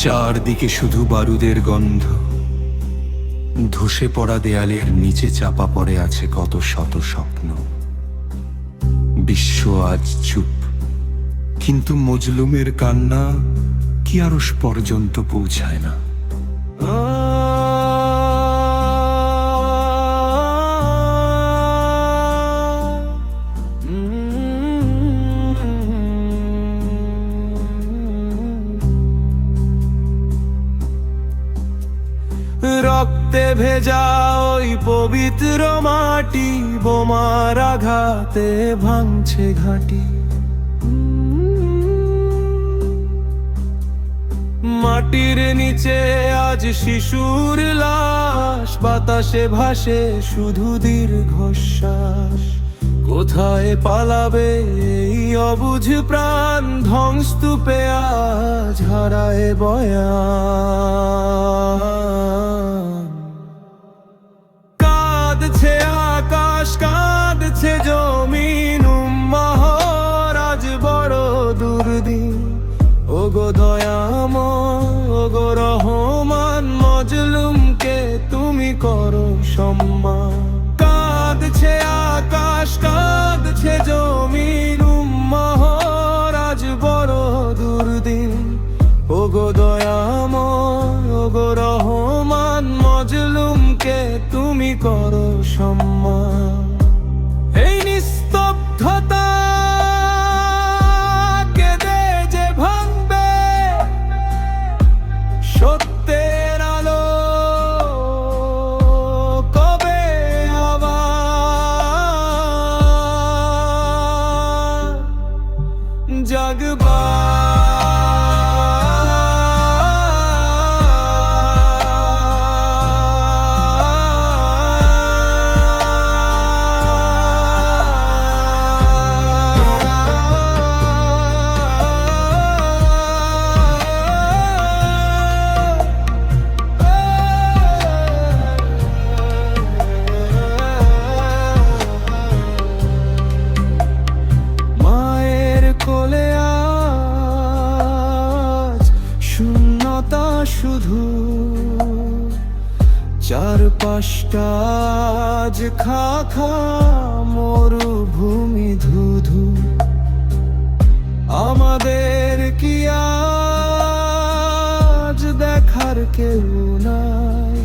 চারদিকে শুধু বারুদের গন্ধ, ধসে পড়া দেয়ালের নিচে চাপা পড়ে আছে কত শত স্বপ্ন। বিশ্ব আজ চুপ, কিন্তু মজলুমের কান্না কি আরশ পর্যন্ত পৌঁছায় না। রক্তে ভেজা ওই পবিত্র মাটি বোমার আঘাতে ভাঙছে ঘাঁটি। মাটির নিচে আজ শিশুর লাশ, বাতাসে ভাসে শুধু দীর্ঘশ্বাস। কোথায় পালাবে এই অবুঝ প্রাণ, ধ্বংস্তূপে আজ হারায় বয়ান। কাঁদছে আকাশ, কাঁদছে জমিন, উম্মাহর আজ বড় দুর্দিন। ওগো দয়াময়, ওগো রহমান, মজলুমকে তুমি করো সম্মান। কাঁদছে আকাশ, কাঁদছে জমিন, উম্মাহর আজ বড় দুর্দিন। ওগো দয়াময়, ওগো রহমান, মজলুমকে তুমি করো সম্মান। এই নিস্তব্ধতা সত্যের আলো কবে আবার জাগবা। শুধু চারপাশটা আজ খাখা মরুভূমি ধুধু। আমাদের কি আজ দেখার কেউ নাই?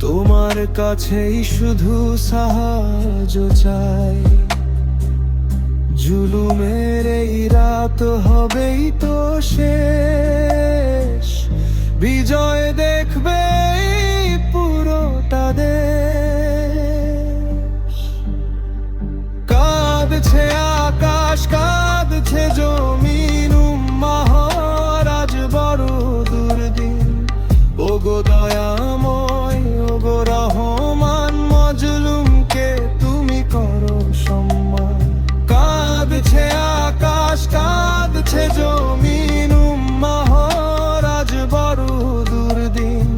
তোমার কাছেই শুধু সাহায্য চাই। জুলুমের এই রাত হবেই তো শেষ, বিজয় দেখবে পুরোটা দেশ। কাঁদছে আকাশ, কাঁদছে জমিন, উম্মাহর আজ বড় দুর্দিন। ওগো দয়াময়, ওগো রহমান, মজলুমকে তুমি করো সম্মান। কাঁদছে আকাশ, কাঁদছে জমিন, উম্মাহর আজ বড় দুর্দিন।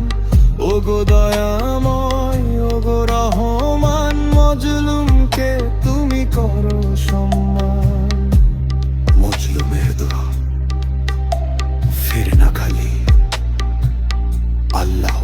ওগো দয়াময়, ওগো রহমান, মজলুমকে তুমি করো সম্মান। মজলুমের দোয়া ফিরে না খালি, আল্লাহ